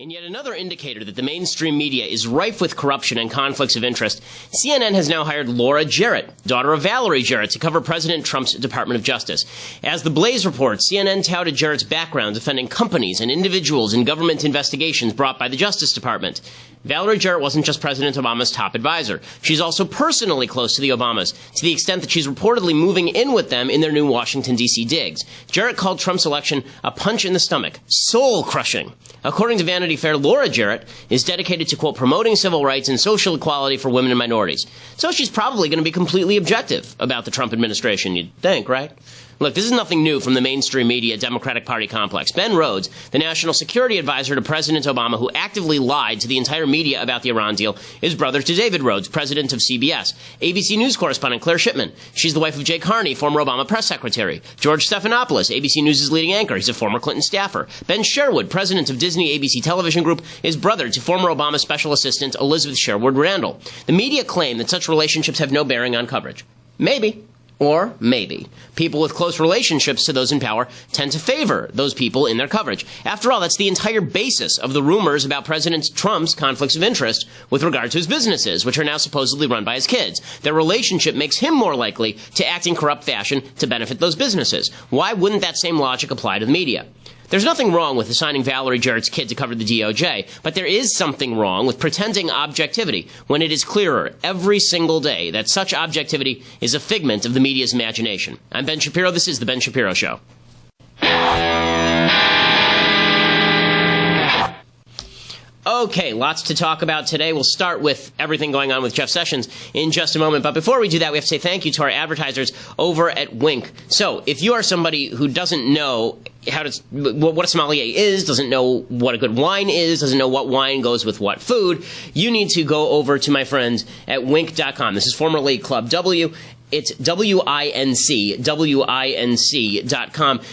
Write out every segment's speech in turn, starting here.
In yet another indicator that the mainstream media is rife with corruption and conflicts of interest, CNN has now hired Laura Jarrett, daughter of Valerie Jarrett, to cover President Trump's Department of Justice. As The Blaze reports, CNN touted Jarrett's background defending companies and individuals in government investigations brought by the Justice Department. Valerie Jarrett wasn't just President Obama's top advisor. She's also personally close to the Obamas, to the extent that she's reportedly moving in with them in their new Washington, D.C. digs. Jarrett called Trump's election a punch in the stomach, soul-crushing. According to Vanity Fair, Laura Jarrett is dedicated to, quote, promoting civil rights and social equality for women and minorities. So she's probably going to be completely objective about the Trump administration, you'd think, right? Look, this is nothing new from the mainstream media Democratic Party complex. Ben Rhodes, the national security advisor to President Obama, who actively lied to the entire media about the Iran deal, is brother to David Rhodes, president of CBS. ABC News correspondent Claire Shipman. She's the wife of Jay Carney, former Obama press secretary. George Stephanopoulos, ABC News' leading anchor. He's a former Clinton staffer. Ben Sherwood, president of Disney ABC Television Group, is brother to former Obama special assistant Elizabeth Sherwood Randall. The media claim that such relationships have no bearing on coverage. Maybe. Or maybe. People with close relationships to those in power tend to favor those people in their coverage. After all, that's the entire basis of the rumors about President Trump's conflicts of interest with regard to his businesses, which are now supposedly run by his kids. Their relationship makes him more likely to act in corrupt fashion to benefit those businesses. Why wouldn't that same logic apply to the media? There's nothing wrong with assigning Valerie Jarrett's kid to cover the DOJ, but there is something wrong with pretending objectivity when it is clearer every single day that such objectivity is a figment of the media's imagination. I'm Ben Shapiro. This is The Ben Shapiro Show. Okay, lots to talk about today. We'll start with everything going on with Jeff Sessions in just a moment. But before we do that, we have to say thank you to our advertisers over at Wink. So if you are somebody who doesn't know what a sommelier is, doesn't know what a good wine is, doesn't know what wine goes with what food, you need to go over to my friends at Wink.com. This is formerly Club W. It's WINC.com.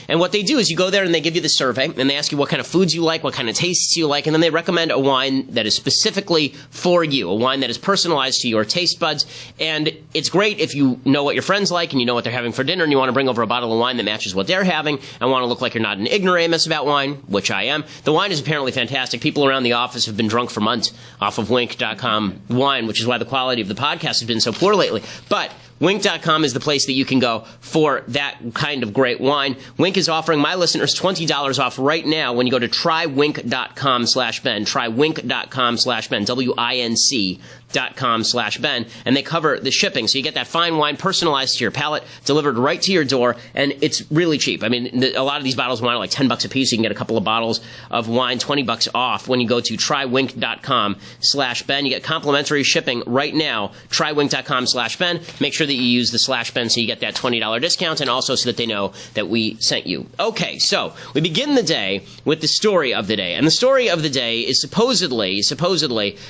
And what they do is you go there and they give you the survey and they ask you what kind of foods you like, what kind of tastes you like, and then they recommend a wine that is specifically for you, a wine that is personalized to your taste buds. And it's great if you know what your friends like and you know what they're having for dinner and you want to bring over a bottle of wine that matches what they're having and want to look like you're not an ignoramus about wine, which I am. The wine is apparently fantastic. People around the office have been drunk for months off of Wink.com wine, which is why the quality of the podcast has been so poor lately. But Wink.com is the place that you can go for that kind of great wine. Wink is offering my listeners $20 off right now when you go to trywink.com/Ben, trywink.com/Ben, WINC.com/Ben, and they cover the shipping. So you get that fine wine personalized to your palate, delivered right to your door, and it's really cheap. I mean, a lot of these bottles of wine are like $10 a piece. You can get a couple of bottles of wine, $20 off when you go to trywink.com/Ben. You get complimentary shipping right now, trywink.com/Ben. Make sure that you use the /Ben so you get that $20 discount, and also so that they know that we sent you. Okay, so we begin the day with the story of the day. And the story of the day is supposedly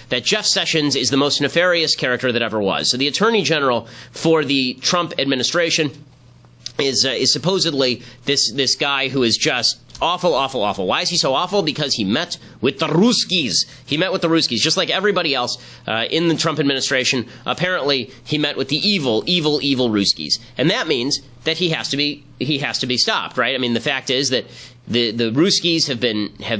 that Jeff Sessions is the most nefarious character that ever was. So the Attorney General for the Trump administration is supposedly this guy who is just awful, awful, awful. Why is he so awful? Because he met with the Ruskies. He met with the Ruskies, just like everybody else in the Trump administration. Apparently, he met with the evil, evil, evil Ruskies. And that means that he has to be stopped, right? I mean, the fact is that the Ruskies have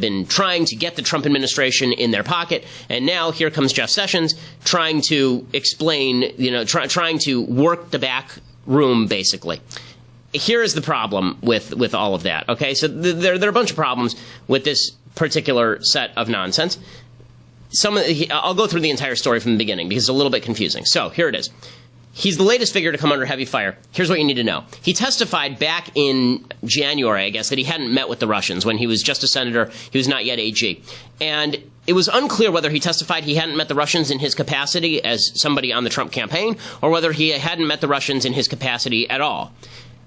been trying to get the Trump administration in their pocket, and now here comes Jeff Sessions trying to explain, trying to work the back room, basically. Here is the problem with all of that, okay? So there are a bunch of problems with this particular set of nonsense. I'll go through the entire story from the beginning because it's a little bit confusing. So here it is. He's the latest figure to come under heavy fire. Here's what you need to know. He testified back in January, I guess, that he hadn't met with the Russians when he was just a senator. He was not yet AG. And it was unclear whether he testified he hadn't met the Russians in his capacity as somebody on the Trump campaign or whether he hadn't met the Russians in his capacity at all.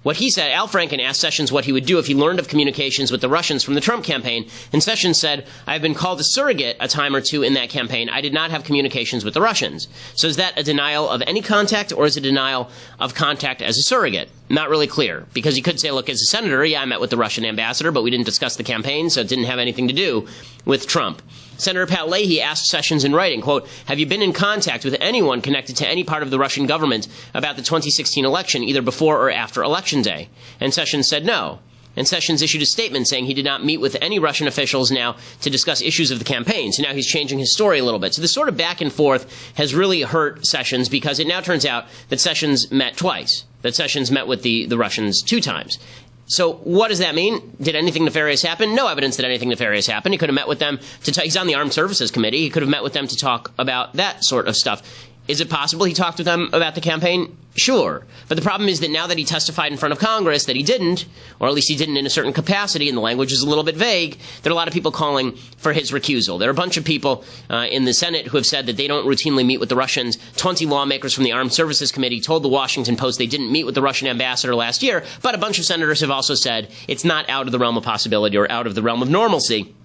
What he said, Al Franken asked Sessions what he would do if he learned of communications with the Russians from the Trump campaign, and Sessions said, "I've been called a surrogate a time or two in that campaign. I did not have communications with the Russians." So is that a denial of any contact, or is it a denial of contact as a surrogate? Not really clear, because he could say, look, as a senator, yeah, I met with the Russian ambassador, but we didn't discuss the campaign, so it didn't have anything to do with Trump. Senator Pat Leahy asked Sessions in writing, quote, "Have you been in contact with anyone connected to any part of the Russian government about the 2016 election, either before or after Election Day?" And Sessions said no. And Sessions issued a statement saying he did not meet with any Russian officials now to discuss issues of the campaign. So now he's changing his story a little bit. So this sort of back and forth has really hurt Sessions because it now turns out that Sessions met twice, that Sessions met with the Russians 2 times. So what does that mean? Did anything nefarious happen? No evidence that anything nefarious happened. He could have met with them he's on the Armed Services Committee. He could have met with them to talk about that sort of stuff. Is it possible he talked with them about the campaign? Sure. But the problem is that now that he testified in front of Congress that he didn't, or at least he didn't in a certain capacity, and the language is a little bit vague, there are a lot of people calling for his recusal. There are a bunch of people in the Senate who have said that they don't routinely meet with the Russians. 20 lawmakers from the Armed Services Committee told the Washington Post they didn't meet with the Russian ambassador last year, but a bunch of senators have also said it's not out of the realm of possibility or out of the realm of normalcy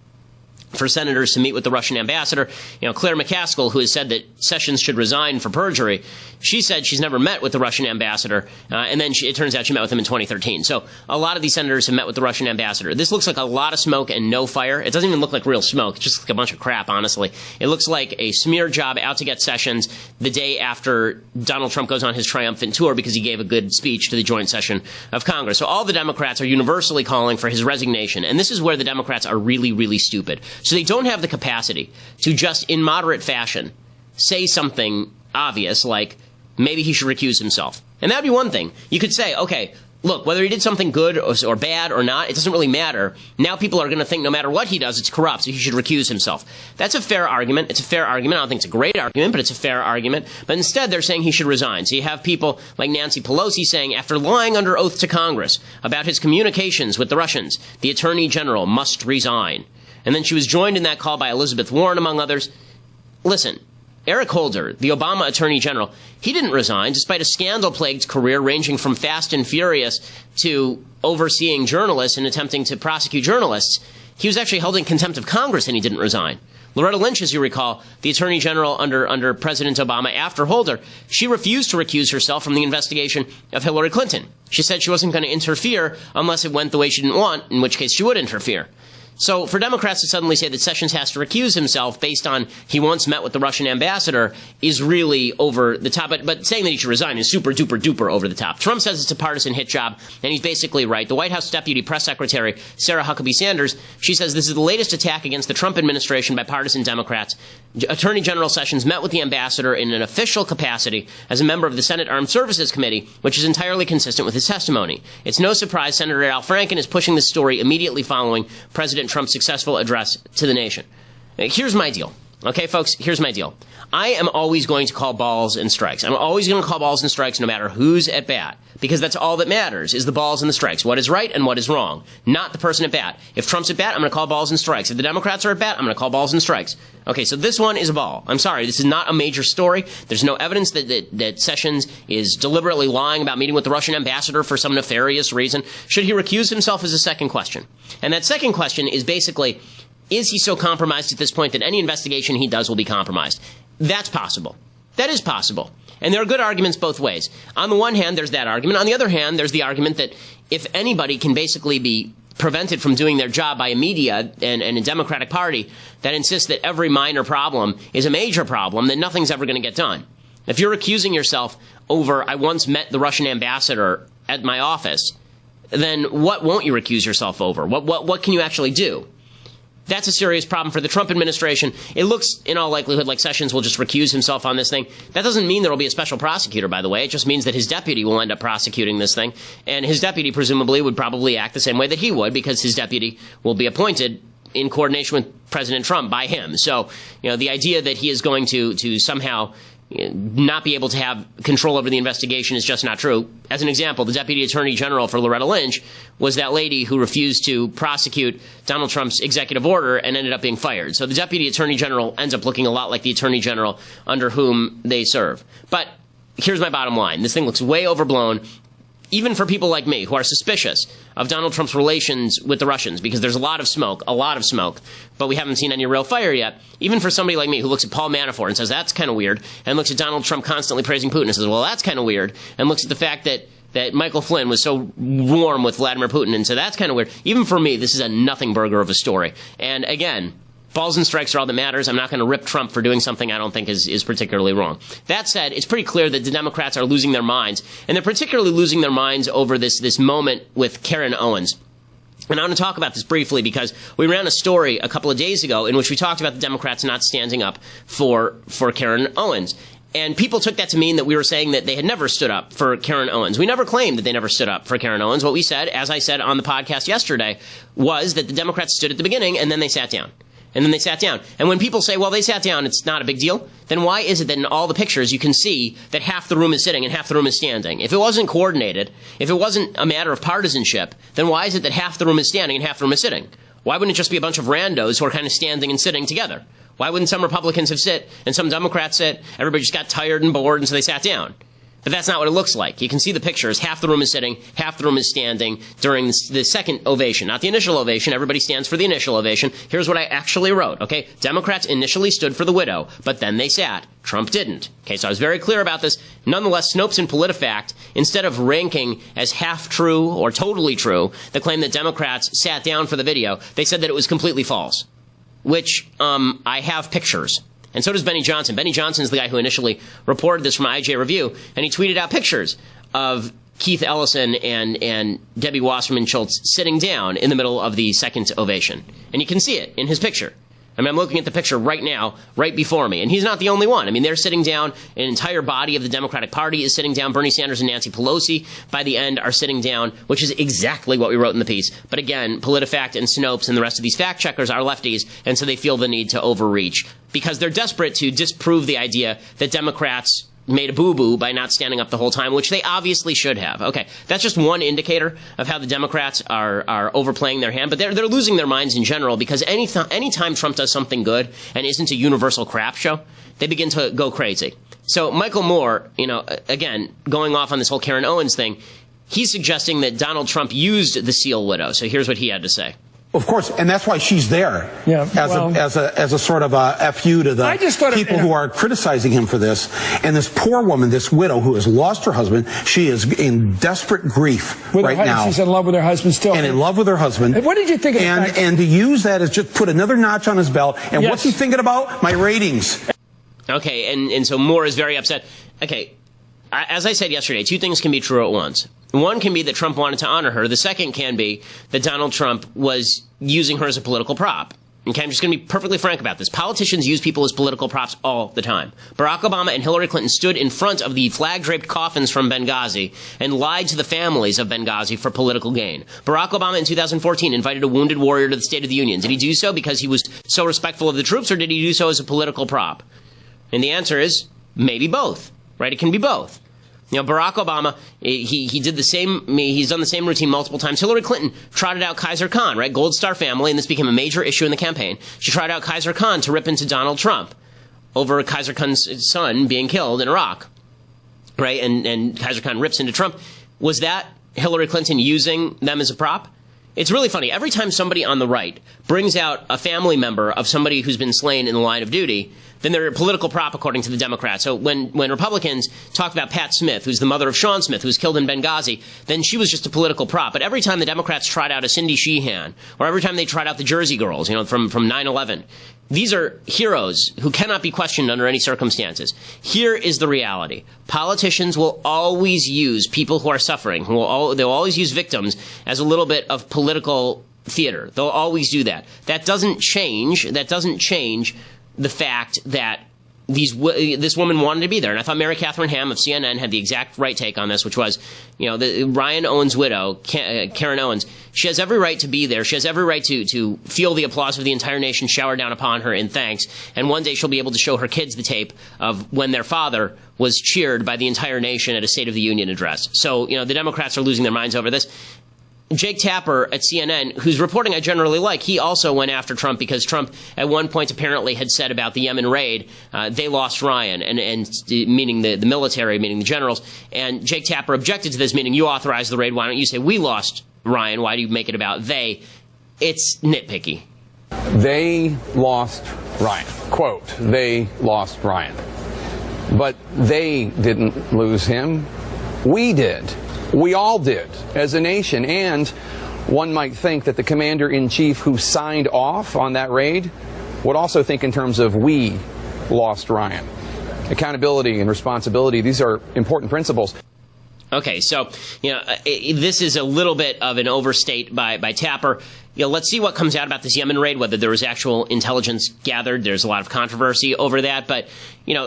for senators to meet with the Russian ambassador. Claire McCaskill, who has said that Sessions should resign for perjury, she said she's never met with the Russian ambassador, and then it turns out she met with him in 2013. So a lot of these senators have met with the Russian ambassador. This looks like a lot of smoke and no fire. It doesn't even look like real smoke. It's just like a bunch of crap, honestly. It looks like a smear job out to get Sessions the day after Donald Trump goes on his triumphant tour because he gave a good speech to the joint session of Congress. So all the Democrats are universally calling for his resignation, and this is where the Democrats are really, really stupid. So they don't have the capacity to just, in moderate fashion, say something obvious like maybe he should recuse himself. And that would be one thing. You could say, okay, look, whether he did something good or bad or not, it doesn't really matter. Now people are going to think no matter what he does, it's corrupt, so he should recuse himself. That's a fair argument. It's a fair argument. I don't think it's a great argument, but it's a fair argument. But instead, they're saying he should resign. So you have people like Nancy Pelosi saying, after lying under oath to Congress about his communications with the Russians, the Attorney General must resign. And then she was joined in that call by Elizabeth Warren, among others. Listen, Eric Holder, the Obama Attorney General, he didn't resign, despite a scandal-plagued career ranging from Fast and Furious to overseeing journalists and attempting to prosecute journalists. He was actually held in contempt of Congress, and he didn't resign. Loretta Lynch, as you recall, the Attorney General under President Obama after Holder, she refused to recuse herself from the investigation of Hillary Clinton. She said she wasn't going to interfere unless it went the way she didn't want, in which case she would interfere. So for Democrats to suddenly say that Sessions has to recuse himself based on he once met with the Russian ambassador is really over the top. But saying that he should resign is super duper duper over the top. Trump says it's a partisan hit job, and he's basically right. The White House Deputy Press Secretary, Sarah Huckabee Sanders, she says this is the latest attack against the Trump administration by partisan Democrats. Attorney General Sessions met with the ambassador in an official capacity as a member of the Senate Armed Services Committee, which is entirely consistent with his testimony. It's no surprise Senator Al Franken is pushing this story immediately following President Trump's successful address to the nation. Here's my deal. Okay, folks, here's my deal. I am always going to call balls and strikes. I'm always going to call balls and strikes no matter who's at bat, because that's all that matters is the balls and the strikes. What is right and what is wrong, not the person at bat. If Trump's at bat, I'm going to call balls and strikes. If the Democrats are at bat, I'm going to call balls and strikes. Okay, so this one is a ball. I'm sorry, this is not a major story. There's no evidence that Sessions is deliberately lying about meeting with the Russian ambassador for some nefarious reason. Should he recuse himself is a second question. And that second question is basically, is he so compromised at this point that any investigation he does will be compromised? That's possible. That is possible. And there are good arguments both ways. On the one hand, there's that argument. On the other hand, there's the argument that if anybody can basically be prevented from doing their job by a media and a Democratic Party that insists that every minor problem is a major problem, then nothing's ever going to get done. If you're accusing yourself over, I once met the Russian ambassador at my office, then what won't you recuse yourself over? What can you actually do? That's a serious problem for the Trump administration. It looks, in all likelihood, like Sessions will just recuse himself on this thing. That doesn't mean there will be a special prosecutor, by the way. It just means that his deputy will end up prosecuting this thing. And his deputy, presumably, would probably act the same way that he would, because his deputy will be appointed in coordination with President Trump by him. So, the idea that he is going to somehow not be able to have control over the investigation is just not true. As an example, the Deputy Attorney General for Loretta Lynch was that lady who refused to prosecute Donald Trump's executive order and ended up being fired. So the Deputy Attorney General ends up looking a lot like the Attorney General under whom they serve. But here's my bottom line. This thing looks way overblown, even for people like me who are suspicious of Donald Trump's relations with the Russians, because there's a lot of smoke, but we haven't seen any real fire yet. Even for somebody like me who looks at Paul Manafort and says, that's kind of weird, and looks at Donald Trump constantly praising Putin and says, well, that's kind of weird, and looks at the fact that Michael Flynn was so warm with Vladimir Putin and said, that's kind of weird. Even for me, this is a nothing burger of a story. And again, balls and strikes are all that matters. I'm not going to rip Trump for doing something I don't think is particularly wrong. That said, it's pretty clear that the Democrats are losing their minds, and they're particularly losing their minds over this moment with Karen Owens. And I want to talk about this briefly because we ran a story a couple of days ago in which we talked about the Democrats not standing up for Karen Owens. And people took that to mean that we were saying that they had never stood up for Karen Owens. We never claimed that they never stood up for Karen Owens. What we said, as I said on the podcast yesterday, was that the Democrats stood at the beginning and then they sat down. And then they sat down. And when people say, well, they sat down, it's not a big deal, then why is it that in all the pictures you can see that half the room is sitting and half the room is standing? If it wasn't coordinated, if it wasn't a matter of partisanship, then why is it that half the room is standing and half the room is sitting? Why wouldn't it just be a bunch of randos who are kind of standing and sitting together? Why wouldn't some Republicans have sit and some Democrats sit? Everybody just got tired and bored, and so they sat down. But that's not what it looks like. You can see the pictures. Half the room is sitting, half the room is standing during the second ovation. Not the initial ovation. Everybody stands for the initial ovation. Here's what I actually wrote, okay? Democrats initially stood for the widow, but then they sat. Trump didn't. Okay, so I was very clear about this. Nonetheless, Snopes and PolitiFact, instead of ranking as half true or totally true the claim that Democrats sat down for the video, they said that it was completely false, which I have pictures. And so does Benny Johnson. Benny Johnson is the guy who initially reported this from IJ Review, and he tweeted out pictures of Keith Ellison and Debbie Wasserman Schultz sitting down in the middle of the second ovation. And you can see it in his picture. I mean, I'm looking at the picture right now, right before me. And he's not the only one. I mean, they're sitting down. An entire body of the Democratic Party is sitting down. Bernie Sanders and Nancy Pelosi, by the end, are sitting down, which is exactly what we wrote in the piece. But again, PolitiFact and Snopes and the rest of these fact checkers are lefties, and so they feel the need to overreach because they're desperate to disprove the idea that Democrats made a boo-boo by not standing up the whole time, which they obviously should have. Okay, that's just one indicator of how the Democrats are overplaying their hand, but they're losing their minds in general because anytime Trump does something good and isn't a universal crap show, they begin to go crazy. So Michael Moore, again, going off on this whole Karen Owens thing, he's suggesting that Donald Trump used the Seal widow. So here's what he had to say. Of course, and that's why she's there as a sort of a FU to the people who are criticizing him for this. And this poor woman, this widow who has lost her husband, she is in desperate grief right now. She's in love with her husband still. And in love with her husband. And what did you think of that? And to use that as just put another notch on his belt. And what's he thinking about? My ratings. Okay, and so Moore is very upset. Okay, as I said yesterday, two things can be true at once. One can be that Trump wanted to honor her. The second can be that Donald Trump was using her as a political prop. Okay, I'm just going to be perfectly frank about this. Politicians use people as political props all the time. Barack Obama and Hillary Clinton stood in front of the flag-draped coffins from Benghazi and lied to the families of Benghazi for political gain. Barack Obama in 2014 invited a wounded warrior to the State of the Union. Did he do so because he was so respectful of the troops, or did he do so as a political prop? And the answer is maybe both, right? It can be both. Barack Obama, he did the same, he's done the same routine multiple times. Hillary Clinton trotted out Kaiser Khan, right? Gold Star family, and this became a major issue in the campaign. She trotted out Kaiser Khan to rip into Donald Trump over Kaiser Khan's son being killed in Iraq, right? And Kaiser Khan rips into Trump. Was that Hillary Clinton using them as a prop? It's really funny. Every time somebody on the right brings out a family member of somebody who's been slain in the line of duty, then they're a political prop according to the Democrats. So when Republicans talk about Pat Smith, who's the mother of Sean Smith, who was killed in Benghazi, then she was just a political prop. But every time the Democrats tried out a Cindy Sheehan, or every time they tried out the Jersey Girls, from 9/11, these are heroes who cannot be questioned under any circumstances. Here is the reality. Politicians will always use people who are suffering. They'll always use victims as a little bit of political theater. They'll always do that. That doesn't change the fact that this woman wanted to be there. And I thought Mary Catherine Ham of CNN had the exact right take on this, which was, Ryan Owens' widow, Karen Owens, she has every right to be there. She has every right to feel the applause of the entire nation shower down upon her in thanks. And one day she'll be able to show her kids the tape of when their father was cheered by the entire nation at a State of the Union address. So, the Democrats are losing their minds over this. Jake Tapper at CNN, whose reporting I generally like, he also went after Trump because Trump at one point apparently had said about the Yemen raid, they lost Ryan, and meaning the military, meaning the generals. And Jake Tapper objected to this, meaning you authorized the raid. Why don't you say we lost Ryan? Why do you make it about they? It's nitpicky. They lost Ryan. Quote, they lost Ryan. But they didn't lose him. We did. We all did as a nation, and one might think that the commander-in-chief who signed off on that raid would also think in terms of we lost Ryan. Accountability and responsibility, these are important principles. Okay, so, this is a little bit of an overstate by Tapper. Let's see what comes out about this Yemen raid, whether there was actual intelligence gathered. There's a lot of controversy over that. But,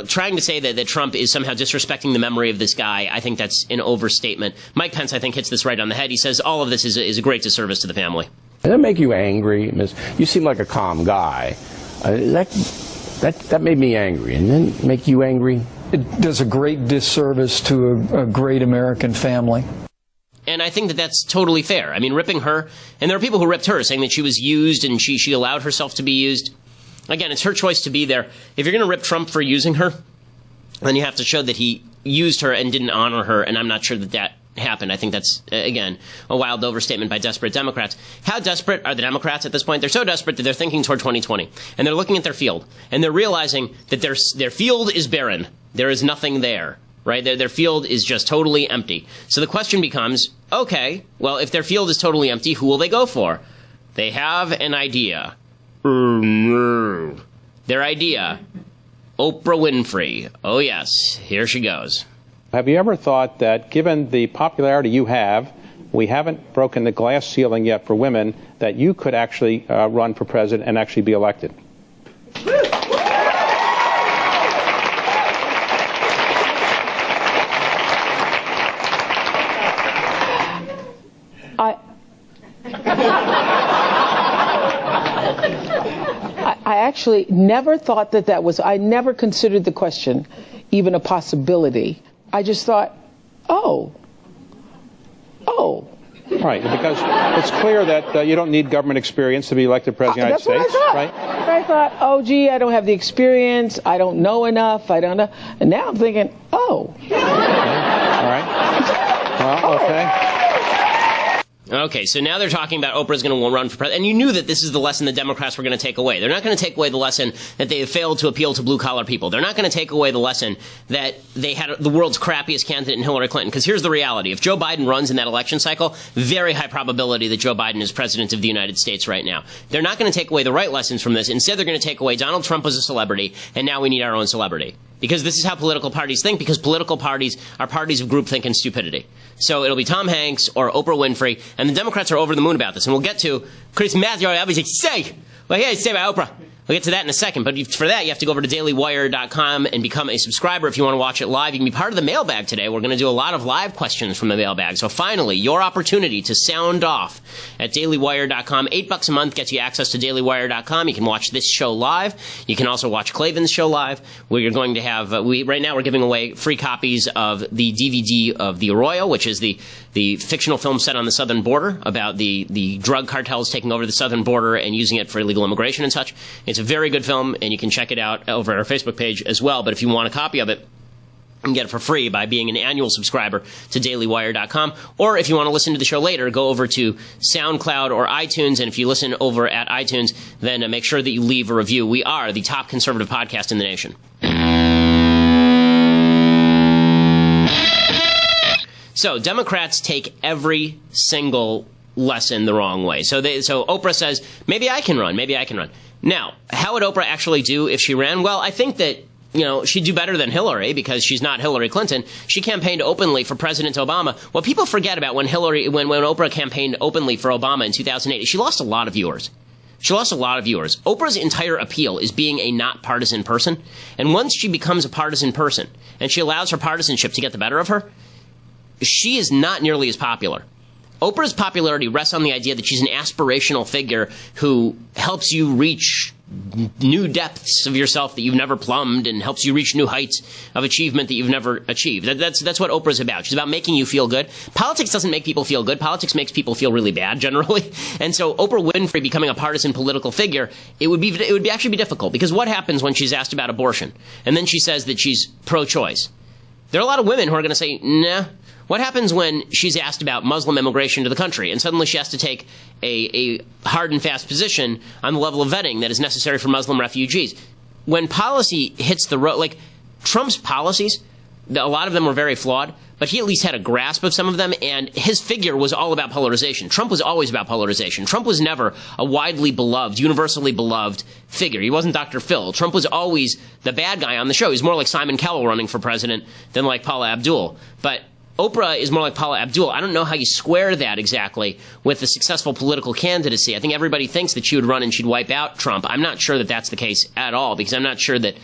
trying to say that Trump is somehow disrespecting the memory of this guy, I think that's an overstatement. Mike Pence, I think, hits this right on the head. He says all of this is a great disservice to the family. Does that make you angry? You seem like a calm guy. That made me angry. And then make you angry? It does a great disservice to a great American family. And I think that that's totally fair. I mean, ripping her, and there are people who ripped her, saying that she was used and she allowed herself to be used. Again, it's her choice to be there. If you're going to rip Trump for using her, then you have to show that he used her and didn't honor her, and I'm not sure that happened. I think that's, again, a wild overstatement by desperate Democrats. How desperate are the Democrats at this point? They're so desperate that they're thinking toward 2020, and they're looking at their field, and they're realizing that their field is barren. There is nothing there. Right? Their field is just totally empty. So the question becomes, okay, well, if their field is totally empty, who will they go for? They have an idea. Their idea, Oprah Winfrey. Oh, yes, here she goes. Have you ever thought that given the popularity you have, we haven't broken the glass ceiling yet for women, that you could actually run for president and actually be elected? I actually never thought that was, I never considered the question even a possibility. I just thought, oh. Right, because it's clear that you don't need government experience to be elected president of the United States, right? I thought, oh, gee, I don't have the experience, I don't know enough, I don't know. And now I'm thinking, oh. Okay. All right. Well, okay. Okay, so now they're talking about Oprah's going to run for president. And you knew that this is the lesson the Democrats were going to take away. They're not going to take away the lesson that they have failed to appeal to blue-collar people. They're not going to take away the lesson that they had the world's crappiest candidate in Hillary Clinton. Because here's the reality. If Joe Biden runs in that election cycle, very high probability that Joe Biden is president of the United States right now. They're not going to take away the right lessons from this. Instead, they're going to take away Donald Trump was a celebrity, and now we need our own celebrity. Because this is how political parties think, because political parties are parties of groupthink and stupidity. So it'll be Tom Hanks or Oprah Winfrey, and the Democrats are over the moon about this. And we'll get to Chris Matthew, obviously, say, well, here, say about Oprah. We'll get to that in a second, but for that, you have to go over to dailywire.com and become a subscriber if you want to watch it live. You can be part of the mailbag today. We're going to do a lot of live questions from the mailbag. So finally, your opportunity to sound off at dailywire.com. $8 a month gets you access to dailywire.com. You can watch this show live. You can also watch Klavan's show live, where you're going to have, right now we're giving away free copies of the DVD of The Arroyo, which is the fictional film set on the southern border about the drug cartels taking over the southern border and using it for illegal immigration and such. It's a very good film, and you can check it out over at our Facebook page as well. But if you want a copy of it, you can get it for free by being an annual subscriber to dailywire.com. Or if you want to listen to the show later, go over to SoundCloud or iTunes. And if you listen over at iTunes, then make sure that you leave a review. We are the top conservative podcast in the nation. So Democrats take every single lesson the wrong way. So Oprah says, maybe I can run. Now, how would Oprah actually do if she ran? Well, I think that, she'd do better than Hillary because she's not Hillary Clinton. She campaigned openly for President Obama. What people forget about when Oprah campaigned openly for Obama in 2008, she lost a lot of viewers. Oprah's entire appeal is being a not partisan person. And once she becomes a partisan person and she allows her partisanship to get the better of her, she is not nearly as popular. Oprah's popularity rests on the idea that she's an aspirational figure who helps you reach new depths of yourself that you've never plumbed and helps you reach new heights of achievement that you've never achieved. That's what Oprah's about. She's about making you feel good. Politics doesn't make people feel good. Politics makes people feel really bad generally. And so Oprah Winfrey becoming a partisan political figure, it would actually be difficult, because what happens when she's asked about abortion and then she says that she's pro-choice? There are a lot of women who are going to say, nah. What happens when she's asked about Muslim immigration to the country and suddenly she has to take a hard and fast position on the level of vetting that is necessary for Muslim refugees? When policy hits the road, like Trump's policies, a lot of them were very flawed, but he at least had a grasp of some of them, and his figure was all about polarization. Trump was always about polarization. Trump was never a widely beloved, universally beloved figure. He wasn't Dr. Phil. Trump was always the bad guy on the show. He's more like Simon Cowell running for president than like Paula Abdul. But Oprah is more like Paula Abdul. I don't know how you square that exactly with the successful political candidacy. I think everybody thinks that she would run and she'd wipe out Trump. I'm not sure that that's the case at all, because I'm not sure that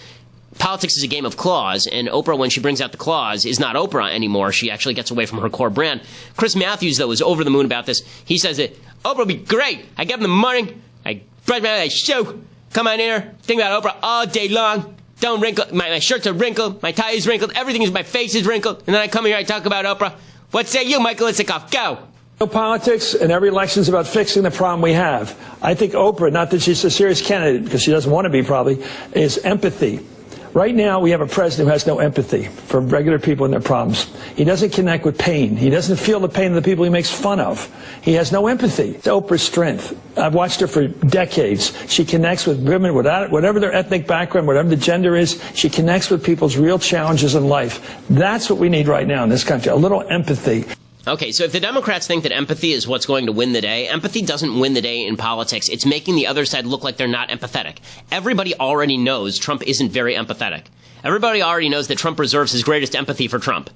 politics is a game of claws, and Oprah, when she brings out the claws, is not Oprah anymore. She actually gets away from her core brand. Chris Matthews, though, is over the moon about this. He says that Oprah would be great. I get up in the morning, I brush my shoe, come on here, think about Oprah all day long. Don't wrinkle. My shirts are wrinkled. My tie is wrinkled. Everything is, my face is wrinkled. And then I come here, I talk about Oprah. What say you, Michael Isikoff? Go. Politics and every election is about fixing the problem we have. I think Oprah, not that she's a serious candidate, because she doesn't want to be probably, is empathy. Right now, we have a president who has no empathy for regular people and their problems. He doesn't connect with pain. He doesn't feel the pain of the people he makes fun of. He has no empathy. It's Oprah's strength. I've watched her for decades. She connects with women, whatever their ethnic background, whatever the gender is. She connects with people's real challenges in life. That's what we need right now in this country, a little empathy. Okay, so if the Democrats think that empathy is what's going to win the day, empathy doesn't win the day in politics. It's making the other side look like they're not empathetic. Everybody already knows Trump isn't very empathetic. Everybody already knows that Trump reserves his greatest empathy for Trump.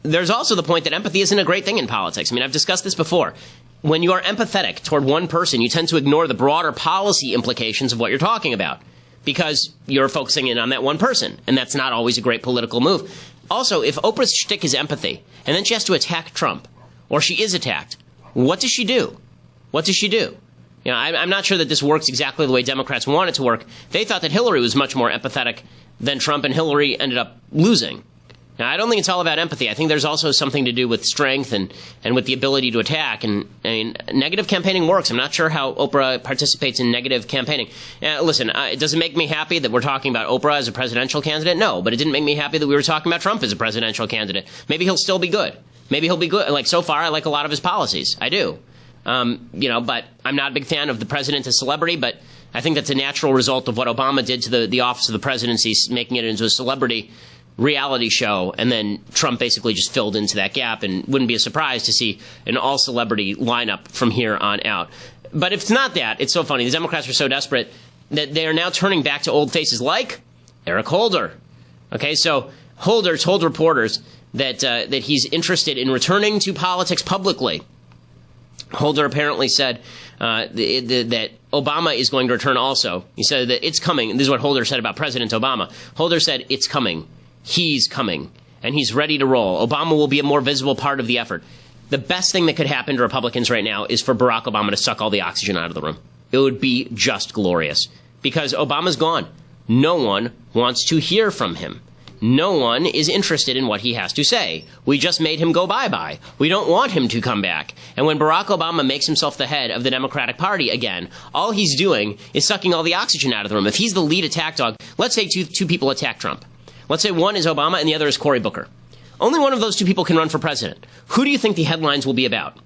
There's also the point that empathy isn't a great thing in politics. I mean, I've discussed this before. When you are empathetic toward one person, you tend to ignore the broader policy implications of what you're talking about, because you're focusing in on that one person, and that's not always a great political move. Also, if Oprah's shtick is empathy, and then she has to attack Trump, or she is attacked, what does she do? What does she do? You know, I'm not sure that this works exactly the way Democrats want it to work. They thought that Hillary was much more empathetic than Trump, and Hillary ended up losing. Now, I don't think it's all about empathy. I think there's also something to do with strength and with the ability to attack. And I mean, negative campaigning works. I'm not sure how Oprah participates in negative campaigning. Listen, it doesn't make me happy that we're talking about Oprah as a presidential candidate. No, but it didn't make me happy that we were talking about Trump as a presidential candidate. Maybe he'll still be good. Maybe he'll be good. Like, so far, I like a lot of his policies. I do. But I'm not a big fan of the president as celebrity, but I think that's a natural result of what Obama did to the office of the presidency, making it into a celebrity reality show, and then Trump basically just filled into that gap, and wouldn't be a surprise to see an all-celebrity lineup from here on out. But if it's not that, it's so funny. The Democrats are so desperate that they are now turning back to old faces like Eric Holder. Okay, so Holder told reporters that he's interested in returning to politics publicly. Holder apparently said that Obama is going to return also. He said that it's coming. This is what Holder said about President Obama. Holder said it's coming. He's coming, and he's ready to roll. Obama will be a more visible part of the effort. The best thing that could happen to Republicans right now is for Barack Obama to suck all the oxygen out of the room. It would be just glorious, because Obama's gone. No one wants to hear from him. No one is interested in what he has to say. We just made him go bye-bye. We don't want him to come back. And when Barack Obama makes himself the head of the Democratic Party again, all he's doing is sucking all the oxygen out of the room. If he's the lead attack dog, let's say two people attack Trump. Let's say one is Obama and the other is Cory Booker. Only one of those two people can run for president. Who do you think the headlines will be about?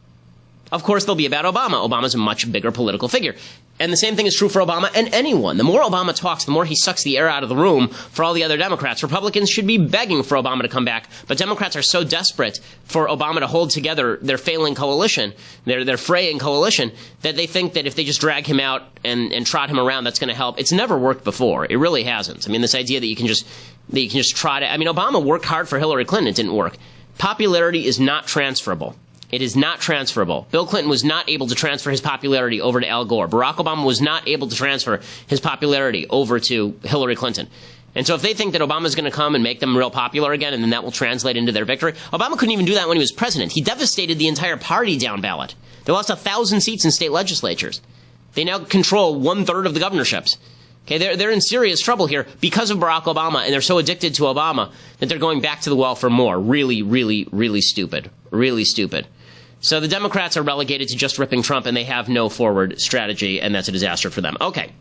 Of course, they'll be about Obama. Obama's a much bigger political figure. And the same thing is true for Obama and anyone. The more Obama talks, the more he sucks the air out of the room for all the other Democrats. Republicans should be begging for Obama to come back, but Democrats are so desperate for Obama to hold together their failing coalition, their fraying coalition, that they think that if they just drag him out and trot him around, that's going to help. It's never worked before. It really hasn't. I mean, this idea that you can just trot it. I mean, Obama worked hard for Hillary Clinton. It didn't work. Popularity is not transferable. It is not transferable. Bill Clinton was not able to transfer his popularity over to Al Gore. Barack Obama was not able to transfer his popularity over to Hillary Clinton. And so if they think that Obama's going to come and make them real popular again, and then that will translate into their victory, Obama couldn't even do that when he was president. He devastated the entire party down ballot. They lost 1,000 seats in state legislatures. They now control 1/3 of the governorships. Okay, they're in serious trouble here because of Barack Obama, and they're so addicted to Obama that they're going back to the well for more. Really, really, really stupid. Really stupid. So the Democrats are relegated to just ripping Trump, and they have no forward strategy, and that's a disaster for them. Okay.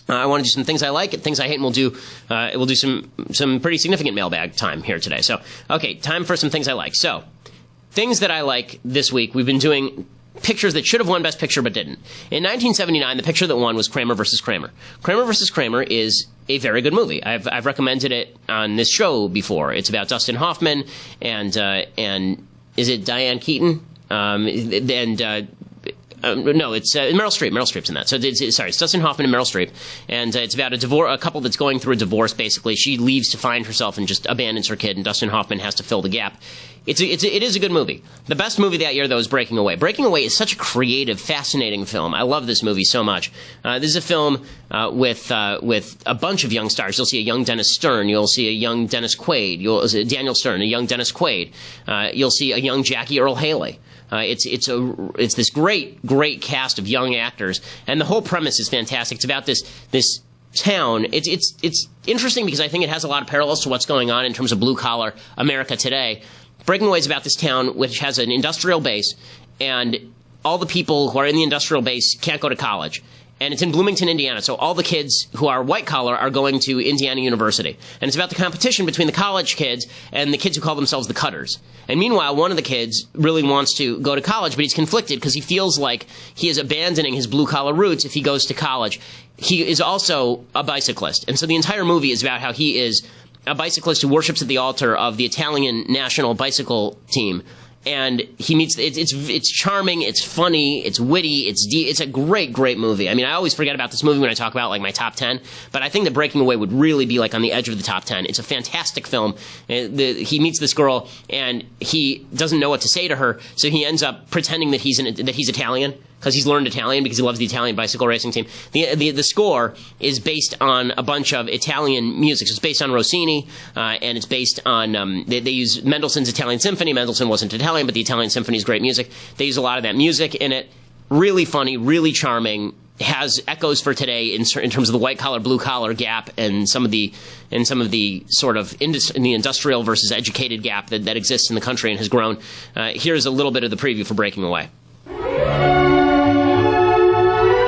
I want to do some things I like and things I hate, and we'll do some pretty significant mailbag time here today. So, okay, time for some things I like. So, things that I like this week, we've been doing pictures that should have won Best Picture but didn't. In 1979, the picture that won was Kramer versus Kramer. Kramer versus Kramer is a very good movie. I've recommended it on this show before. It's about Dustin Hoffman and is it Diane Keaton? No, it's Meryl Streep. Meryl Streep's in that. So it's Dustin Hoffman and Meryl Streep, and it's about a couple that's going through a divorce. Basically, she leaves to find herself and just abandons her kid, and Dustin Hoffman has to fill the gap. it is a good movie. The best movie that year, though, is Breaking Away. Breaking Away is such a creative, fascinating film. I love this movie so much. This is a film with a bunch of young stars. You'll see a young Dennis Stern. You'll see a young Dennis Quaid. You'll see Daniel Stern, a young Dennis Quaid. You'll see a young Jackie Earle Haley. It's this great cast of young actors, and the whole premise is fantastic. It's about this town. It's interesting because I think it has a lot of parallels to what's going on in terms of blue collar America today. Breaking Away is about this town which has an industrial base, and all the people who are in the industrial base can't go to college. And it's in Bloomington, Indiana, so all the kids who are white-collar are going to Indiana University. And it's about the competition between the college kids and the kids who call themselves the Cutters. And meanwhile, one of the kids really wants to go to college, but he's conflicted because he feels like he is abandoning his blue-collar roots if he goes to college. He is also a bicyclist. And so the entire movie is about how he is a bicyclist who worships at the altar of the Italian national bicycle team. And he meets, it's charming, it's funny, it's witty, it's a great movie. I mean, I always forget about this movie when I talk about, like, my top 10, but I think that Breaking Away would really be, like, on the edge of the top 10. It's a fantastic film. He meets this girl, and he doesn't know what to say to her, so he ends up pretending that he's Italian, because he's learned Italian because he loves the Italian bicycle racing team. The score is based on a bunch of Italian music. So it's based on Rossini, and it's based on, they use Mendelssohn's Italian Symphony. Mendelssohn wasn't Italian, but the Italian Symphony is great music. They use a lot of that music in it. Really funny, really charming. Has echoes for today in terms of the white-collar, blue-collar gap and some of the sort of in the industrial versus educated gap that exists in the country and has grown. Here's a little bit of the preview for Breaking Away.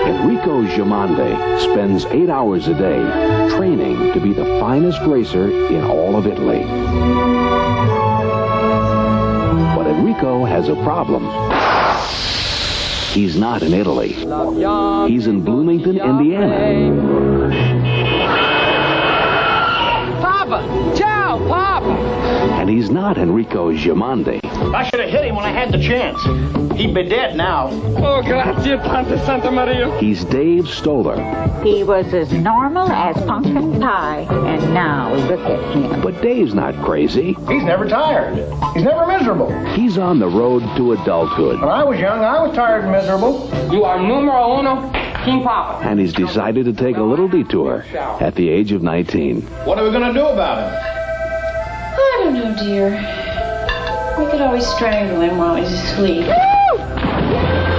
Enrico Giamande spends 8 hours a day training to be the finest racer in all of Italy. But Enrico has a problem. He's not in Italy. He's in Bloomington, Indiana. Papa! Ciao, Papa! And he's not Enrico Giamande. I should have hit him when I had the chance. He'd be dead now. Oh, grazie, Tante Santa Maria. He's Dave Stoller. He was as normal as pumpkin pie, and now look at him. But Dave's not crazy. He's never tired. He's never miserable. He's on the road to adulthood. When I was young, I was tired and miserable. You are numero uno, King Papa. And he's decided to take a little detour at the age of 19. What are we going to do about him? I don't know, dear. We could always strangle him while he's asleep.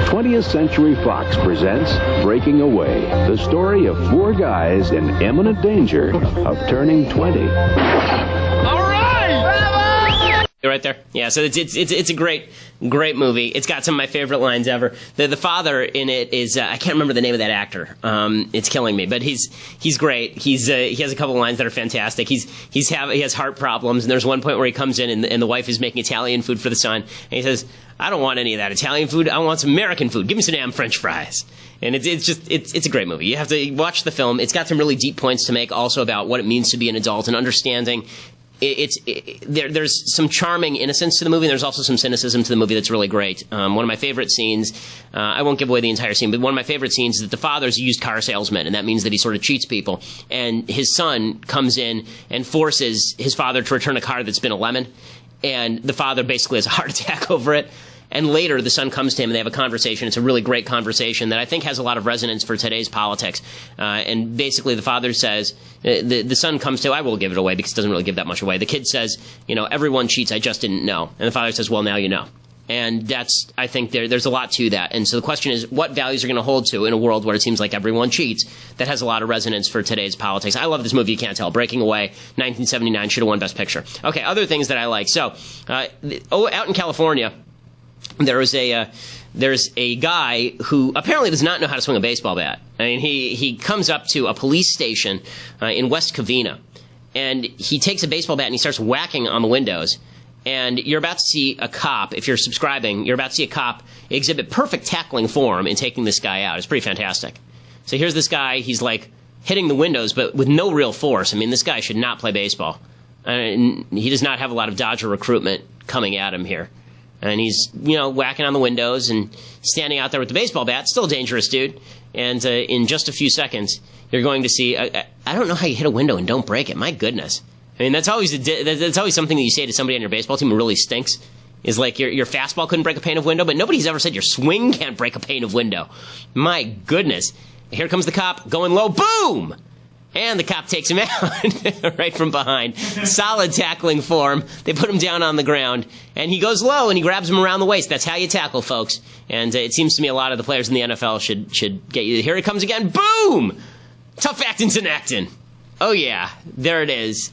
20th Century Fox presents Breaking Away, the story of 4 guys in imminent danger of turning 20. Right there. Yeah, so it's a great movie. It's got some of my favorite lines ever. The father in it is I can't remember the name of that actor. It's killing me, but he's great. He has a couple of lines that are fantastic. He has heart problems, and there's one point where he comes in and the wife is making Italian food for the son, and he says, "I don't want any of that Italian food. I want some American food. Give me some damn French fries." And it's a great movie. You have to watch the film. It's got some really deep points to make also about what it means to be an adult and understanding. There's some charming innocence to the movie, and there's also some cynicism to the movie that's really great. One of my favorite scenes, I won't give away the entire scene, but one of my favorite scenes is that the father's a used car salesman, and that means that he sort of cheats people. And his son comes in and forces his father to return a car that's been a lemon, and the father basically has a heart attack over it. And later, the son comes to him, and they have a conversation. It's a really great conversation that I think has a lot of resonance for today's politics. And basically, the father says, the son comes to, I will give it away because it doesn't really give that much away. The kid says, everyone cheats, I just didn't know. And the father says, well, now you know. And I think there's a lot to that. And so the question is, what values are going to hold to in a world where it seems like everyone cheats? That has a lot of resonance for today's politics. I love this movie, you can't tell. Breaking Away, 1979, should have won Best Picture. Okay, other things that I like. So, out in California, there's a guy who apparently does not know how to swing a baseball bat. I mean, he comes up to a police station in West Covina, and he takes a baseball bat and he starts whacking on the windows. And you're about to see a cop, if you're subscribing, you're about to see a cop exhibit perfect tackling form in taking this guy out. It's pretty fantastic. So here's this guy, he's like hitting the windows, but with no real force. I mean, this guy should not play baseball. He does not have a lot of Dodger recruitment coming at him here. And he's, whacking on the windows and standing out there with the baseball bat. Still a dangerous dude. And in just a few seconds, you're going to see, I don't know how you hit a window and don't break it. My goodness. I mean, that's always something that you say to somebody on your baseball team who really stinks. Is like your fastball couldn't break a pane of window, but nobody's ever said your swing can't break a pane of window. My goodness. Here comes the cop going low. Boom! And the cop takes him out right from behind. Solid tackling for him. They put him down on the ground. And he goes low and he grabs him around the waist. That's how you tackle, folks. And it seems to me a lot of the players in the NFL should get you. Here he comes again. Boom! Tough Acton's in Acton. Oh, yeah. There it is.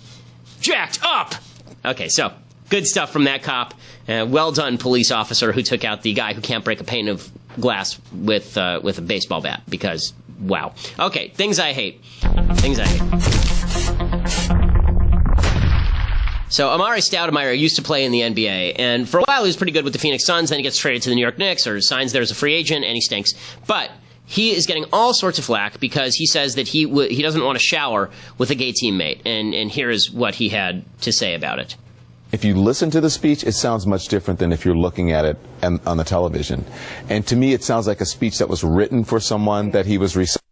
Jacked up! Okay, so good stuff from that cop. Well done, police officer, who took out the guy who can't break a pane of glass with a baseball bat. Because, wow. Okay, things I hate. Things I hate. So Amari Stoudemire used to play in the NBA, and for a while he was pretty good with the Phoenix Suns. Then he gets traded to the New York Knicks, or signs there as a free agent, and he stinks. But he is getting all sorts of flack because he says that he doesn't want to shower with a gay teammate, and here is what he had to say about it. If you listen to the speech, it sounds much different than if you're looking at it on the television. And to me, it sounds like a speech that was written for someone that he was reciting.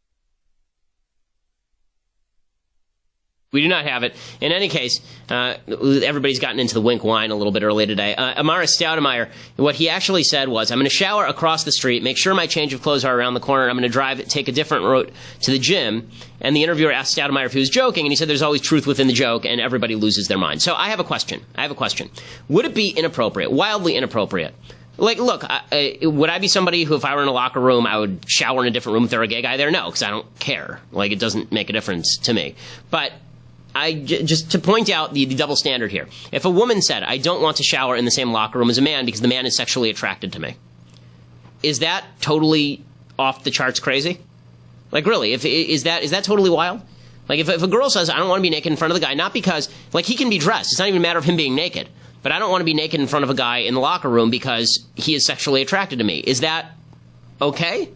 We do not have it. In any case, everybody's gotten into the wink wine a little bit early today. Amari Stoudemire, what he actually said was, I'm going to shower across the street, make sure my change of clothes are around the corner, and I'm going to take a different route to the gym. And the interviewer asked Stoudemire if he was joking, and he said there's always truth within the joke, and everybody loses their mind. So I have a question. Would it be inappropriate, wildly inappropriate? Like, look, would I be somebody who, if I were in a locker room, I would shower in a different room if there were a gay guy there? No, because I don't care. Like, it doesn't make a difference to me. But just to point out the double standard here. If a woman said, I don't want to shower in the same locker room as a man because the man is sexually attracted to me, is that totally off the charts crazy? Like, really, is that totally wild? Like, if a girl says, I don't want to be naked in front of the guy, not because, like, he can be dressed. It's not even a matter of him being naked. But I don't want to be naked in front of a guy in the locker room because he is sexually attracted to me. Is that okay?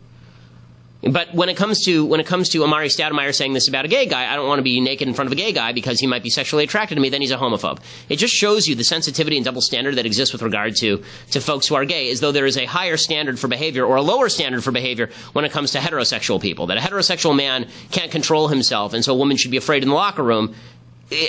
But when it comes to Amari Stoudemire saying this about a gay guy, I don't want to be naked in front of a gay guy because he might be sexually attracted to me, then he's a homophobe. It just shows you the sensitivity and double standard that exists with regard to folks who are gay, as though there is a higher standard for behavior or a lower standard for behavior when it comes to heterosexual people. That a heterosexual man can't control himself, and so a woman should be afraid in the locker room.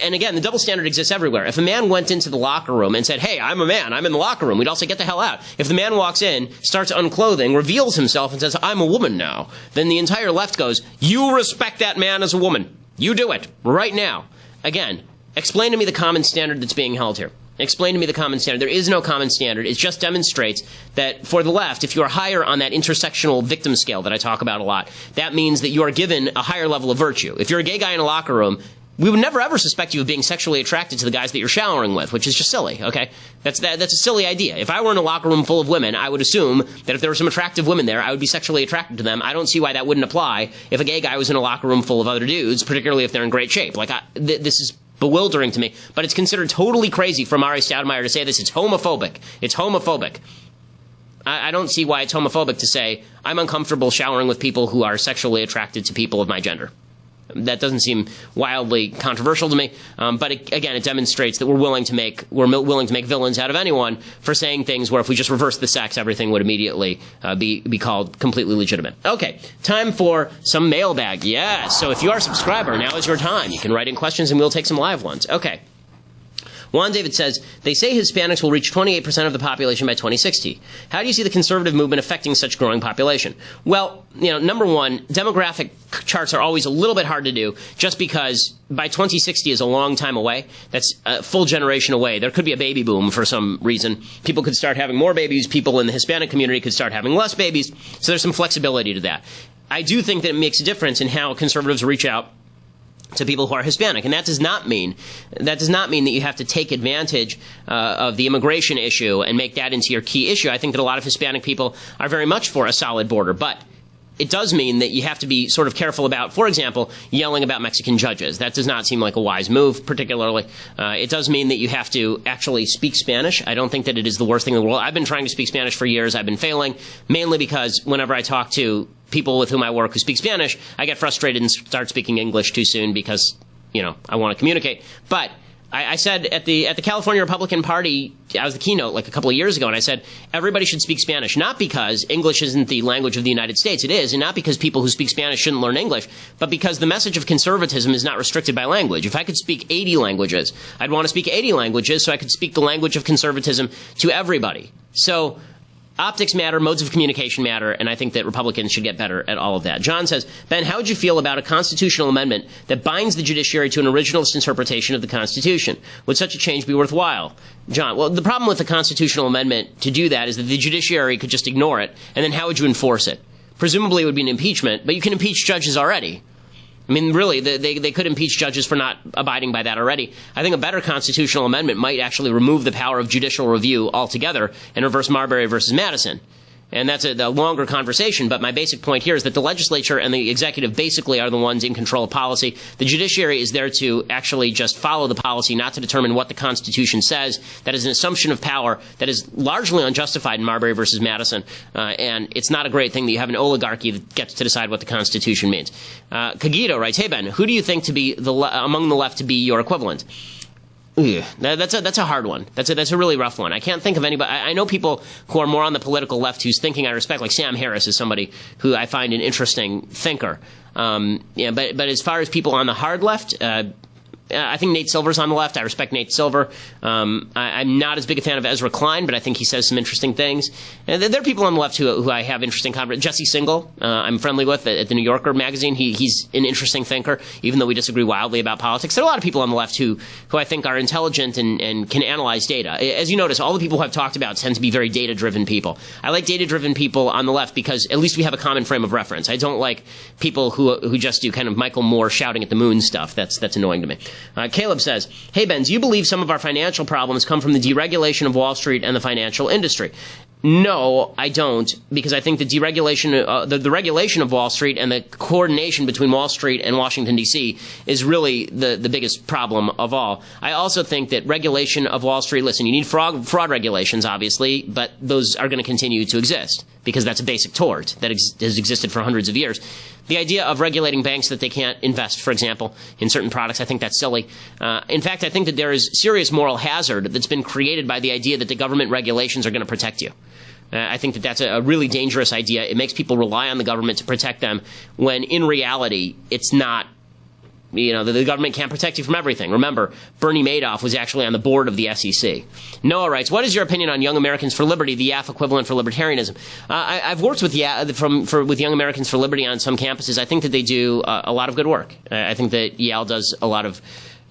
And again, the double standard exists everywhere. If a man went into the locker room and said, hey, I'm a man, I'm in the locker room, we'd all say, get the hell out. If the man walks in, starts unclothing, reveals himself and says, I'm a woman now, then the entire left goes, you respect that man as a woman. You do it. Right now. Again, explain to me the common standard that's being held here. Explain to me the common standard. There is no common standard. It just demonstrates that for the left, if you are higher on that intersectional victim scale that I talk about a lot, that means that you are given a higher level of virtue. If you're a gay guy in a locker room, we would never ever suspect you of being sexually attracted to the guys that you're showering with, which is just silly, okay? That's a silly idea. If I were in a locker room full of women, I would assume that if there were some attractive women there, I would be sexually attracted to them. I don't see why that wouldn't apply if a gay guy was in a locker room full of other dudes, particularly if they're in great shape. Like, this is bewildering to me, but it's considered totally crazy for Amari Stoudemire to say this. It's homophobic. It's homophobic. I don't see why it's homophobic to say, I'm uncomfortable showering with people who are sexually attracted to people of my gender. That doesn't seem wildly controversial to me, but again, it demonstrates that we're willing to make villains out of anyone for saying things where if we just reverse the sex, everything would immediately be called completely legitimate. Okay, time for some mailbag. Yes, so if you are a subscriber, now is your time. You can write in questions and we'll take some live ones. Okay. Juan David says, they say Hispanics will reach 28% of the population by 2060. How do you see the conservative movement affecting such growing population? Well, number one, demographic charts are always a little bit hard to do just because by 2060 is a long time away. That's a full generation away. There could be a baby boom for some reason. People could start having more babies. People in the Hispanic community could start having less babies. So there's some flexibility to that. I do think that it makes a difference in how conservatives reach out to people who are Hispanic, and that does not mean that you have to take advantage of the immigration issue and make that into your key issue. I think that a lot of Hispanic people are very much for a solid border, but it does mean that you have to be sort of careful about, for example, yelling about Mexican judges. That does not seem like a wise move, particularly. It does mean that you have to actually speak Spanish. I don't think that it is the worst thing in the world. I've been trying to speak Spanish for years. I've been failing, mainly because whenever I talk to people with whom I work who speak Spanish, I get frustrated and start speaking English too soon because, I want to communicate. But I said at the California Republican Party, I was the keynote like a couple of years ago, and I said everybody should speak Spanish, not because English isn't the language of the United States. It is, and not because people who speak Spanish shouldn't learn English, but because the message of conservatism is not restricted by language. If I could speak 80 languages, I'd want to speak 80 languages so I could speak the language of conservatism to everybody. So optics matter, modes of communication matter, and I think that Republicans should get better at all of that. John says, Ben, how would you feel about a constitutional amendment that binds the judiciary to an originalist interpretation of the Constitution? Would such a change be worthwhile? John, well, the problem with the constitutional amendment to do that is that the judiciary could just ignore it, and then how would you enforce it? Presumably it would be an impeachment, but you can impeach judges already. I mean, really, they could impeach judges for not abiding by that already. I think a better constitutional amendment might actually remove the power of judicial review altogether and reverse Marbury versus Madison. And that's a longer conversation, but my basic point here is that the legislature and the executive basically are the ones in control of policy. The judiciary is there to actually just follow the policy, not to determine what the Constitution says. That is an assumption of power that is largely unjustified in Marbury versus Madison, and it's not a great thing that you have an oligarchy that gets to decide what the Constitution means. Kagito writes, hey, Ben, who do you think to be among the left to be your equivalent? That's a hard one. That's a really rough one. I can't think of anybody. I know people who are more on the political left whose thinking I respect, like Sam Harris is somebody who I find an interesting thinker. But as far as people on the hard left, I think Nate Silver's on the left. I respect Nate Silver. I'm not as big a fan of Ezra Klein, but I think he says some interesting things. And there are people on the left who I have interesting conversations. Jesse Singal, I'm friendly with at the New Yorker magazine. He's an interesting thinker, even though we disagree wildly about politics. There are a lot of people on the left who I think are intelligent and can analyze data. As you notice, all the people who I've talked about tend to be very data-driven people. I like data-driven people on the left because at least we have a common frame of reference. I don't like people who just do kind of Michael Moore shouting at the moon stuff. That's annoying to me. Caleb says, hey, Ben, do you believe some of our financial problems come from the deregulation of Wall Street and the financial industry? No, I don't, because I think the deregulation, the regulation of Wall Street and the coordination between Wall Street and Washington, D.C. is really the biggest problem of all. I also think that regulation of Wall Street, listen, you need fraud regulations, obviously, but those are going to continue to exist because that's a basic tort that has existed for hundreds of years. The idea of regulating banks that they can't invest, for example, in certain products, I think that's silly. In fact, I think that there is serious moral hazard that's been created by the idea that the government regulations are going to protect you. I think that that's a really dangerous idea. It makes people rely on the government to protect them when, in reality, it's not. The government can't protect you from everything. Remember, Bernie Madoff was actually on the board of the SEC. Noah writes, what is your opinion on Young Americans for Liberty, the YAF equivalent for libertarianism? I've worked with with Young Americans for Liberty on some campuses. I think that they do a lot of good work. I think that Yale does a lot of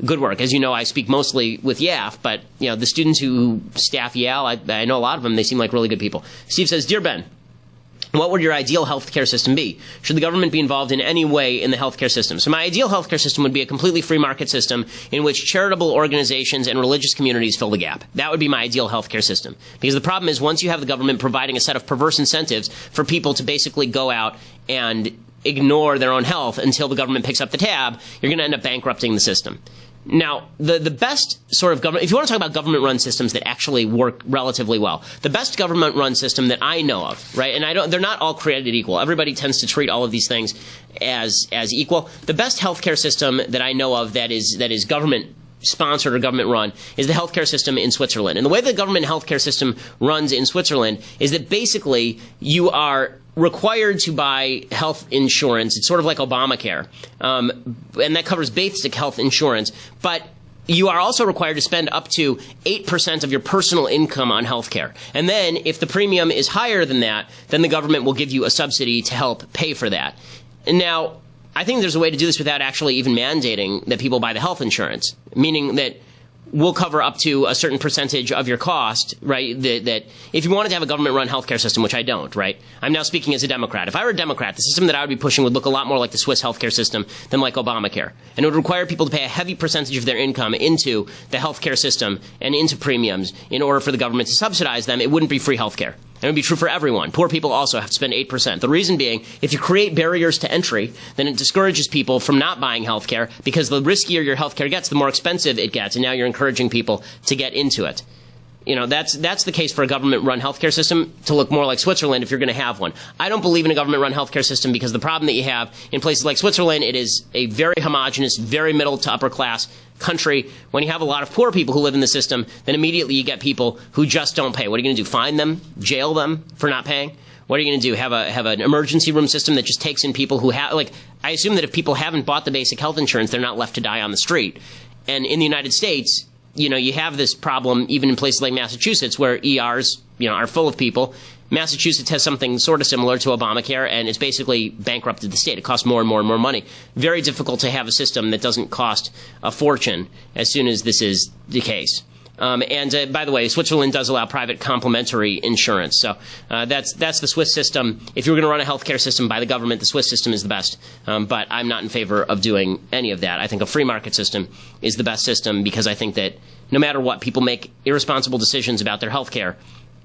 good work. As you know, I speak mostly with YAF, but the students who staff Yale, I know a lot of them. They seem like really good people. Steve says, Dear Ben, what would your ideal healthcare system be? Should the government be involved in any way in the healthcare system? So my ideal healthcare system would be a completely free market system in which charitable organizations and religious communities fill the gap. That would be my ideal healthcare system. Because the problem is once you have the government providing a set of perverse incentives for people to basically go out and ignore their own health until the government picks up the tab, you're going to end up bankrupting the system. Now, the best sort of government, if you want to talk about government-run systems that actually work relatively well, the best government-run system that I know of, right, and they're not all created equal. Everybody tends to treat all of these things as equal. The best healthcare system that I know of that is government-sponsored or government-run is the healthcare system in Switzerland. And the way the government healthcare system runs in Switzerland is that basically you are required to buy health insurance. It's sort of like Obamacare, and that covers basic health insurance. But you are also required to spend up to 8% of your personal income on health care. And then if the premium is higher than that, then the government will give you a subsidy to help pay for that. And now, I think there's a way to do this without actually even mandating that people buy the health insurance, meaning that we'll cover up to a certain percentage of your cost, right, that if you wanted to have a government-run healthcare system, which I don't, right, I'm now speaking as a Democrat. If I were a Democrat, the system that I would be pushing would look a lot more like the Swiss healthcare system than like Obamacare. And it would require people to pay a heavy percentage of their income into the healthcare system and into premiums in order for the government to subsidize them. It wouldn't be free healthcare. And it would be true for everyone. Poor people also have to spend 8%. The reason being, if you create barriers to entry, then it discourages people from not buying health care because the riskier your health care gets, the more expensive it gets. And now you're encouraging people to get into it. that's the case for a government-run healthcare system to look more like Switzerland if you're going to have one. I don't believe in a government-run healthcare system because the problem that you have in places like Switzerland, it is a very homogenous, very middle to upper class country. When you have a lot of poor people who live in the system, then immediately you get people who just don't pay. What are you going to do? Fine them? Jail them for not paying? What are you going to do? Have an emergency room system that just takes in people who have, I assume that if people haven't bought the basic health insurance, they're not left to die on the street. And in the United States, you have this problem even in places like Massachusetts where ERs, are full of people. Massachusetts has something sort of similar to Obamacare, and it's basically bankrupted the state. It costs more and more and more money. Very difficult to have a system that doesn't cost a fortune as soon as this is the case. And by the way, Switzerland does allow private complementary insurance. So that's the Swiss system. If you're going to run a healthcare system by the government, the Swiss system is the best. But I'm not in favor of doing any of that. I think a free market system is the best system because I think that no matter what, people make irresponsible decisions about their healthcare.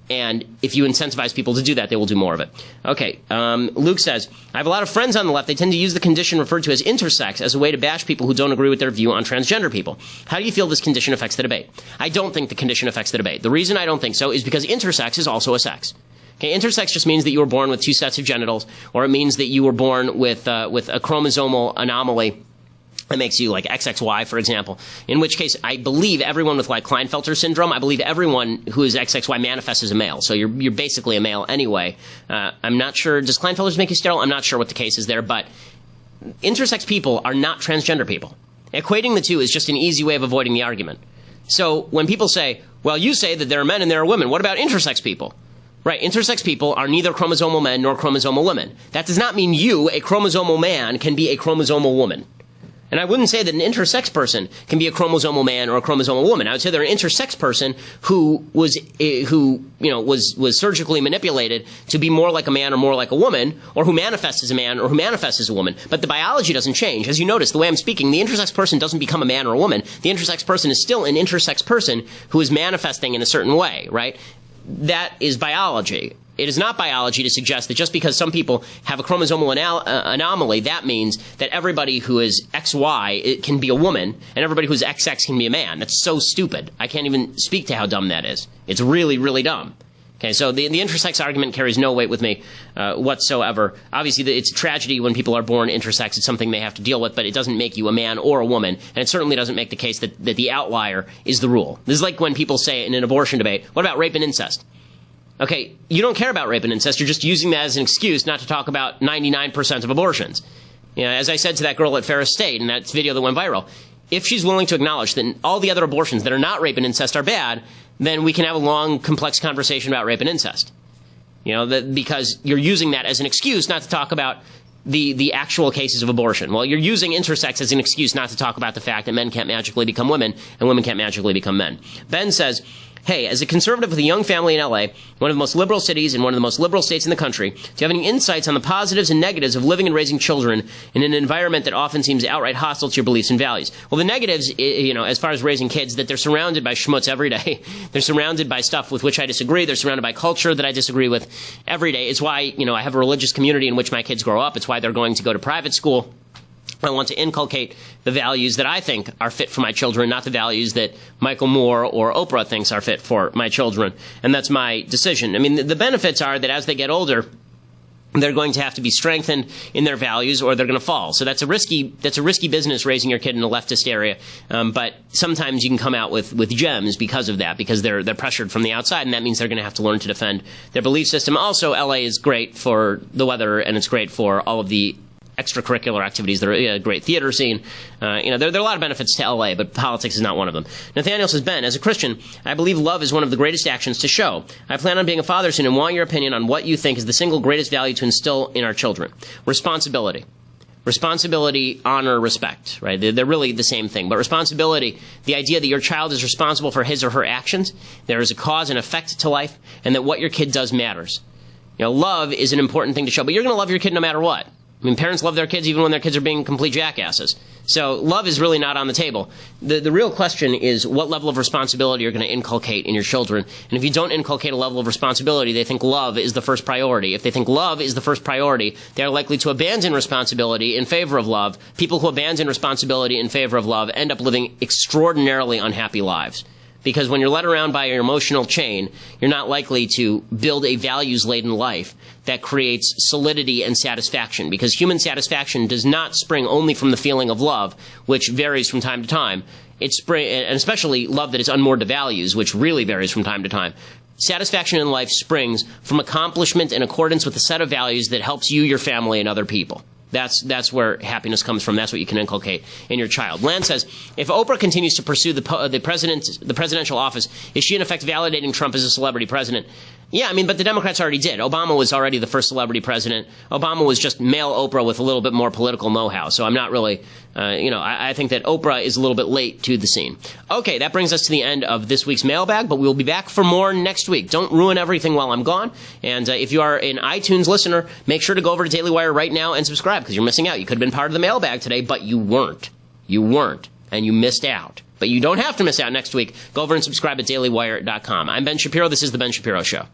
And if you incentivize people to do that, they will do more of it. Okay, Luke says, I have a lot of friends on the left. They tend to use the condition referred to as intersex as a way to bash people who don't agree with their view on transgender people. How do you feel this condition affects the debate? I don't think the condition affects the debate. The reason I don't think so is because intersex is also a sex. Okay, intersex just means that you were born with two sets of genitals, or it means that you were born with a chromosomal anomaly that makes you like XXY, for example, in which case I believe everyone with like Klinefelter syndrome, I believe everyone who is XXY manifests as a male. So you're basically a male anyway. I'm not sure, does Klinefelter's make you sterile? I'm not sure what the case is there, but intersex people are not transgender people. Equating the two is just an easy way of avoiding the argument. So when people say, well, you say that there are men and there are women, what about intersex people? Right, intersex people are neither chromosomal men nor chromosomal women. That does not mean you, a chromosomal man, can be a chromosomal woman. And I wouldn't say that an intersex person can be a chromosomal man or a chromosomal woman. I would say they're an intersex person who was surgically manipulated to be more like a man or more like a woman, or who manifests as a man or who manifests as a woman. But the biology doesn't change. As you notice, the way I'm speaking, the intersex person doesn't become a man or a woman. The intersex person is still an intersex person who is manifesting in a certain way, right? That is biology. It is not biology to suggest that just because some people have a chromosomal anomaly, that means that everybody who is XY can be a woman and everybody who's XX can be a man. That's so stupid. I can't even speak to how dumb that is. It's really, really dumb. Okay, so the intersex argument carries no weight with me whatsoever. Obviously, it's a tragedy when people are born intersex. It's something they have to deal with, but it doesn't make you a man or a woman, and it certainly doesn't make the case that the outlier is the rule. This is like when people say in an abortion debate, what about rape and incest? Okay, you don't care about rape and incest. You're just using that as an excuse not to talk about 99% of abortions. As I said to that girl at Ferris State in that video that went viral, if she's willing to acknowledge that all the other abortions that are not rape and incest are bad, then we can have a long, complex conversation about rape and incest. Because you're using that as an excuse not to talk about the actual cases of abortion. Well, you're using intersex as an excuse not to talk about the fact that men can't magically become women and women can't magically become men. Ben says, hey, as a conservative with a young family in LA, one of the most liberal cities and one of the most liberal states in the country, do you have any insights on the positives and negatives of living and raising children in an environment that often seems outright hostile to your beliefs and values? Well, the negatives, as far as raising kids, that they're surrounded by schmutz every day. They're surrounded by stuff with which I disagree. They're surrounded by culture that I disagree with every day. It's why, I have a religious community in which my kids grow up. It's why they're going to go to private school. I want to inculcate the values that I think are fit for my children, not the values that Michael Moore or Oprah thinks are fit for my children. And that's my decision. I mean, the benefits are that as they get older, they're going to have to be strengthened in their values or they're going to fall. So that's a risky business, raising your kid in a leftist area. But sometimes you can come out with gems because of that, because they're pressured from the outside, and that means they're going to have to learn to defend their belief system. Also, LA is great for the weather, and it's great for all of the extracurricular activities. There are a great theater scene. There are a lot of benefits to LA, but politics is not one of them. Nathaniel says, Ben, as a Christian, I believe love is one of the greatest actions to show. I plan on being a father soon and want your opinion on what you think is the single greatest value to instill in our children. Responsibility. Responsibility, honor, respect, right? They're really the same thing. But responsibility, the idea that your child is responsible for his or her actions, there is a cause and effect to life, and that what your kid does matters. Love is an important thing to show, but you're going to love your kid no matter what. I mean, parents love their kids even when their kids are being complete jackasses. So love is really not on the table. The real question is what level of responsibility you're going to inculcate in your children. And if you don't inculcate a level of responsibility, they think love is the first priority. If they think love is the first priority, they're likely to abandon responsibility in favor of love. People who abandon responsibility in favor of love end up living extraordinarily unhappy lives. Because when you're led around by your emotional chain, you're not likely to build a values-laden life that creates solidity and satisfaction. Because human satisfaction does not spring only from the feeling of love, which varies from time to time. And especially love that is unmoored to values, which really varies from time to time. Satisfaction in life springs from accomplishment in accordance with a set of values that helps you, your family, and other people. That's where happiness comes from. That's what you can inculcate in your child. Lan says, if Oprah continues to pursue the presidential office, is she in effect validating Trump as a celebrity president? Yeah, I mean, but the Democrats already did. Obama was already the first celebrity president. Obama was just male Oprah with a little bit more political know-how. So I'm not really, I think that Oprah is a little bit late to the scene. Okay, that brings us to the end of this week's mailbag, but we'll be back for more next week. Don't ruin everything while I'm gone. And if you are an iTunes listener, make sure to go over to Daily Wire right now and subscribe, because you're missing out. You could have been part of the mailbag today, but you weren't. You weren't, and you missed out. But you don't have to miss out next week. Go over and subscribe at dailywire.com. I'm Ben Shapiro. This is The Ben Shapiro Show.